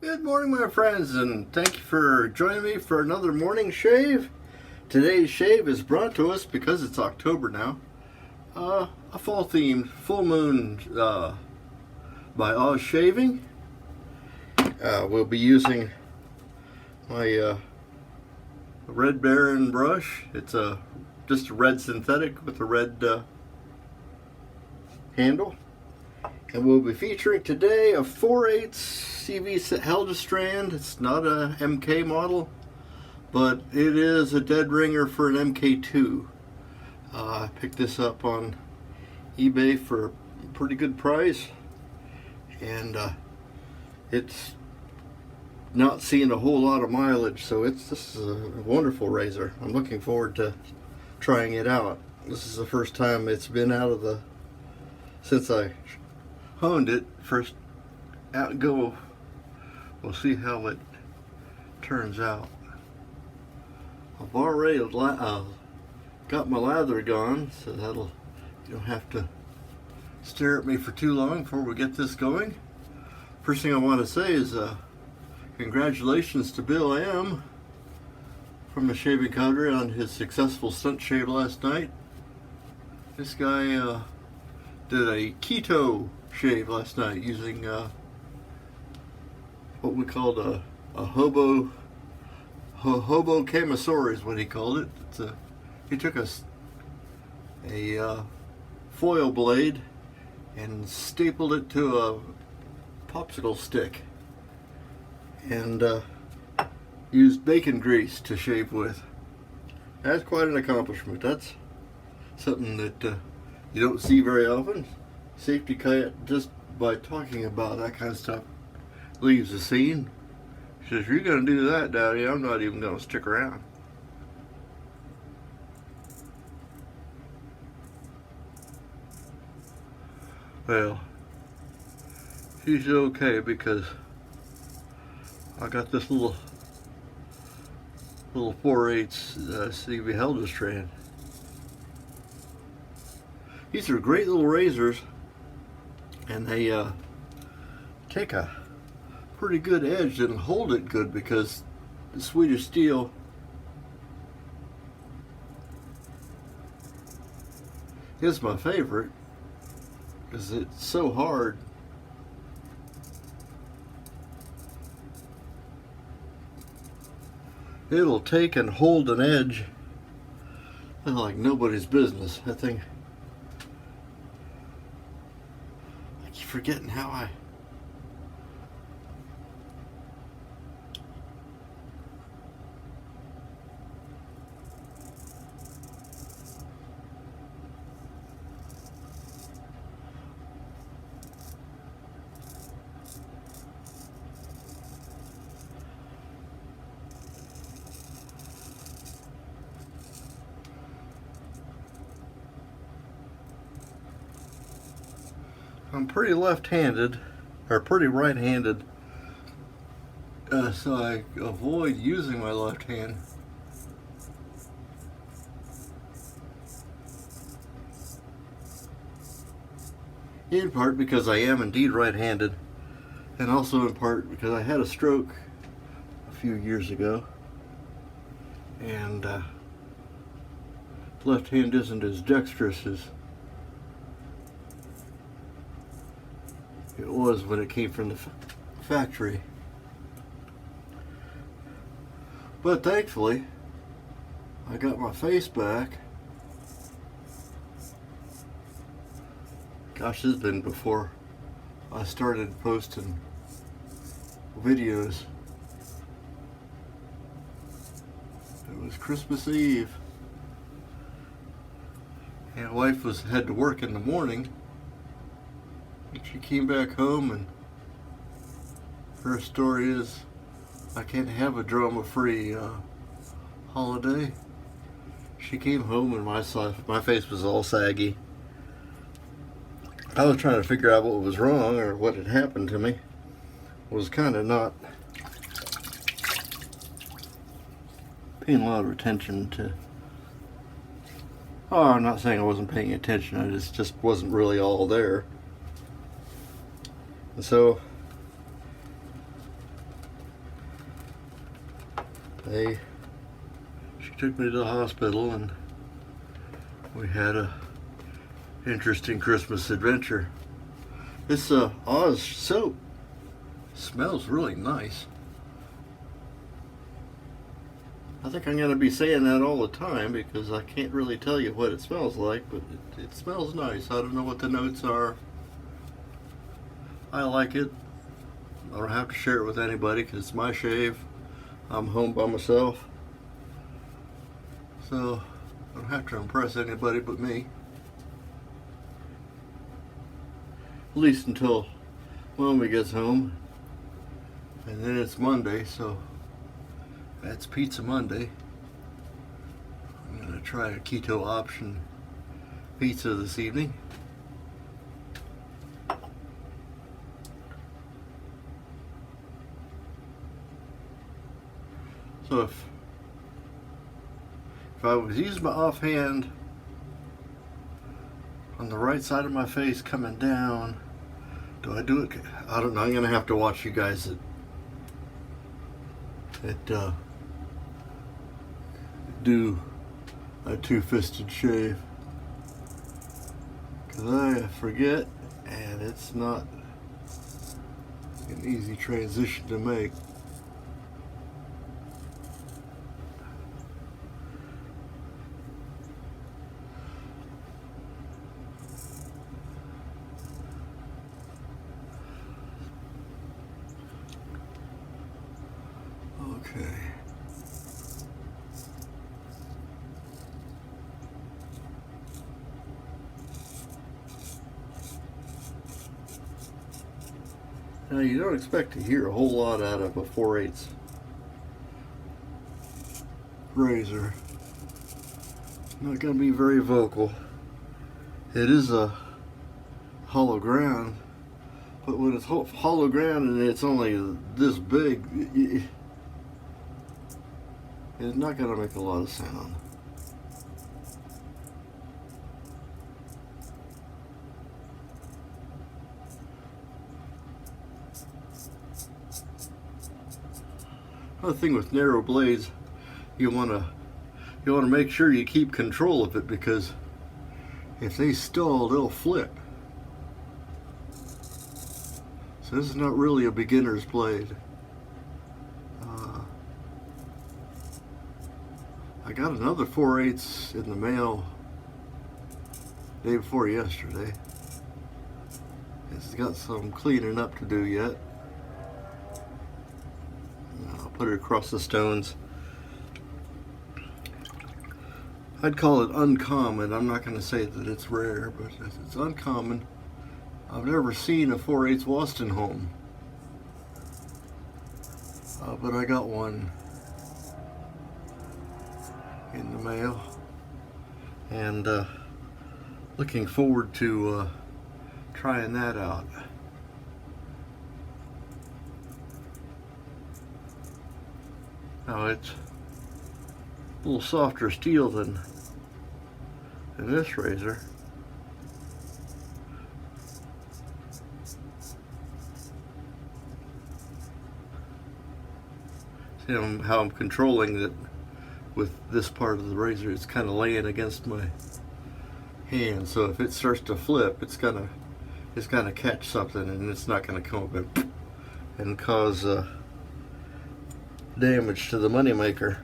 Good morning, my friends, and thank you for joining me for another morning shave. Today's shave is brought to us because it's October now. A fall themed full moon by Oz Shaving. We'll be using my Red Baron brush. It's just a red synthetic with a red handle. And we'll be featuring today a 4/8 CVHeljestrand. It's not a MK model, but it is a dead ringer for an MK2. I picked this up on eBay for a pretty good price, and it's not seeing a whole lot of mileage, so this is a wonderful razor. I'm looking forward to trying it out. This is the first time it's been out of since I honed it first out go. We'll see how it turns out. I've already got my lather gone, so you don't have to stare at me for too long before we get this going. First thing I want to say is congratulations to Bill M from the Shaving Cadre on his successful stunt shave last night. This guy did a keto shave last night using what we called a hobo camisori is what he called it. He took a foil blade and stapled it to a popsicle stick and used bacon grease to shave with. That's quite an accomplishment. That's something that you don't see very often. Safety cut, just by talking about that kind of stuff, leaves the scene. She says, "You're going to do that, Daddy, I'm not even going to stick around." Well, she's okay because I got this little 4/8 CVHeljestrand. These are great little razors, and they take a pretty good edge and hold it good because the Swedish steel is my favorite because it's so hard. It'll take and hold an edge like nobody's business. That thing, I keep forgetting how I'm pretty left-handed, or pretty right-handed, so I avoid using my left hand. In part because I am indeed right-handed, and also in part because I had a stroke a few years ago, and left hand isn't as dexterous as it was when it came from the factory. But thankfully, I got my face back. Gosh, this has been before I started posting videos. It was Christmas Eve, and my wife had to work in the morning. She came back home, and her story is, "I can't have a drama-free holiday." She came home and my face was all saggy. I was trying to figure out what was wrong or what had happened to me. I was kind of not paying a lot of attention to. Oh, I'm not saying I wasn't paying attention. I just wasn't really all there. And so She took me to the hospital and we had a interesting Christmas adventure. This Oz soap smells really nice. I think I'm going to be saying that all the time because I can't really tell you what it smells like, but it smells nice. I don't know what the notes are. I like it. I don't have to share it with anybody because it's my shave. I'm home by myself. So I don't have to impress anybody but me. At least until Mommy gets home. And then it's Monday, so that's Pizza Monday. I'm going to try a keto option pizza this evening. So if I was using my offhand on the right side of my face coming down, do I do it? I don't know. I'm going to have to watch you guys that do a two-fisted shave, because I forget and it's not an easy transition to make. Okay. Now you don't expect to hear a whole lot out of a 4/8 razor. Not going to be very vocal. It is a hollow ground, but when it's hollow ground and it's only this big, it's not going to make a lot of sound. Another thing with narrow blades, you want to make sure you keep control of it, because if they stall, they'll flip. So this is not really a beginner's blade. I got another 4/8 in the mail day before yesterday. It's got some cleaning up to do yet. I'll put it across the stones. I'd call it uncommon. I'm not going to say that it's rare, but it's uncommon. I've never seen a 4/8 Wostenholm, but I got one in the mail, and looking forward to trying that out. Now it's a little softer steel than this razor. See how I'm controlling it with this part of the razor. It's kind of laying against my hand, so if it starts to flip, it's gonna catch something, and it's not gonna come up and cause damage to the moneymaker.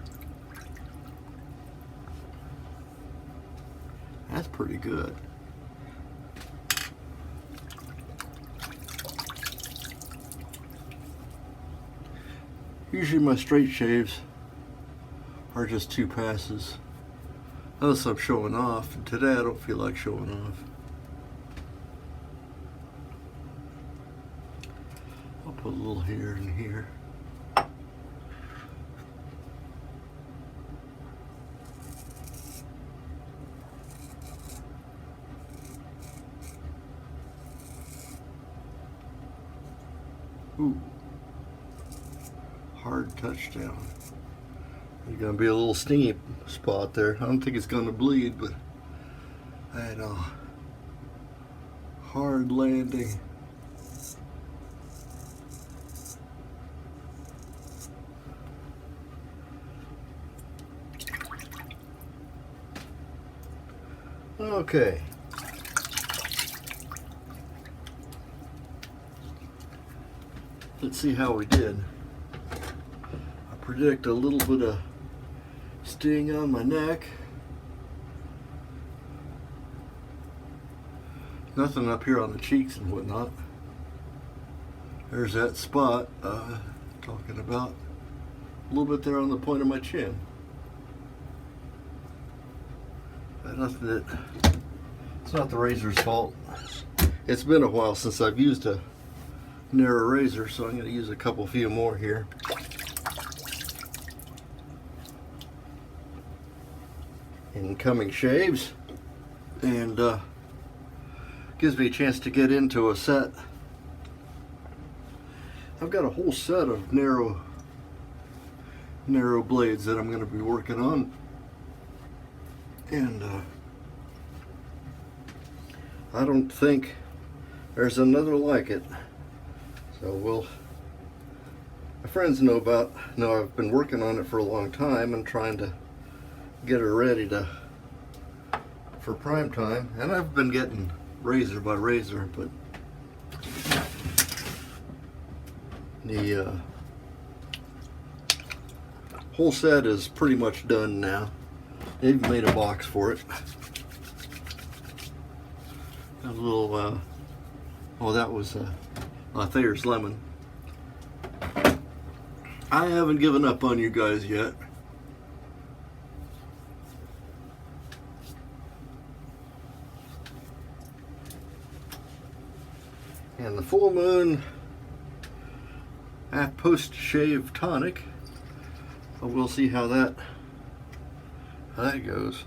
That's pretty good. Usually my straight shaves are just 2 passes, unless I'm showing off, and today I don't feel like showing off. I'll put a little here and here. Ooh, hard touchdown. There's gonna be a little stingy spot there. I don't think it's gonna bleed, but I had a hard landing. Okay. Let's see how we did. I predict a little bit of sting on my neck. Nothing up here on the cheeks and whatnot. There's that spot talking about. A little bit there on the point of my chin. Nothing that, it's not the razor's fault. It's been a while since I've used a narrow razor, so I'm going to use a few more here. Incoming shaves, and gives me a chance to get into a set. I've got a whole set of narrow blades that I'm going to be working on, and I don't think there's another like it. So my friends know I've been working on it for a long time and trying to get her ready for prime time, and I've been getting razor by razor, but the whole set is pretty much done now. They've made a box for it. A little, oh, that was Thayer's lemon. I haven't given up on you guys yet. And the Full Moon post-shave tonic. We'll see how that goes.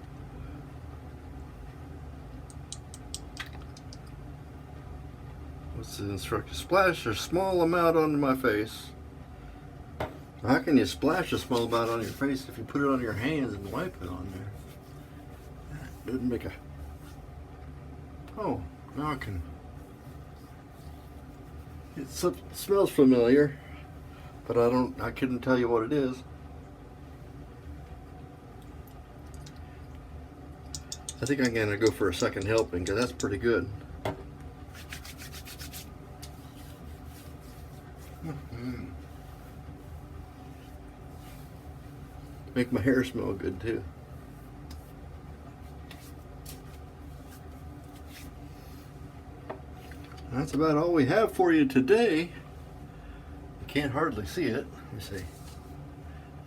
What's the instruction? Splash a small amount onto my face. How can you splash a small amount on your face if you put it on your hands and wipe it on there? That doesn't make a... Oh, now I can... It smells familiar, but I couldn't tell you what it is. I think I'm gonna go for a second helping because that's pretty good. Make my hair smell good too. That's about all we have for you today. You can't hardly see it. Let me see.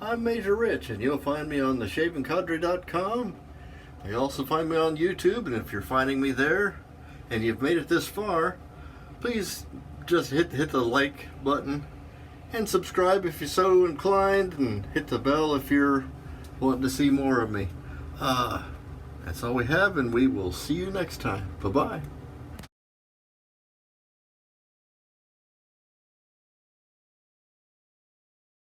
I'm Major Rich, and you'll find me on theshavingcadre.com. You also find me on YouTube, and if you're finding me there and you've made it this far, please just hit the like button and subscribe if you're so inclined, and hit the bell if you're wanting to see more of me. That's all we have, and we will see you next time. Bye-bye.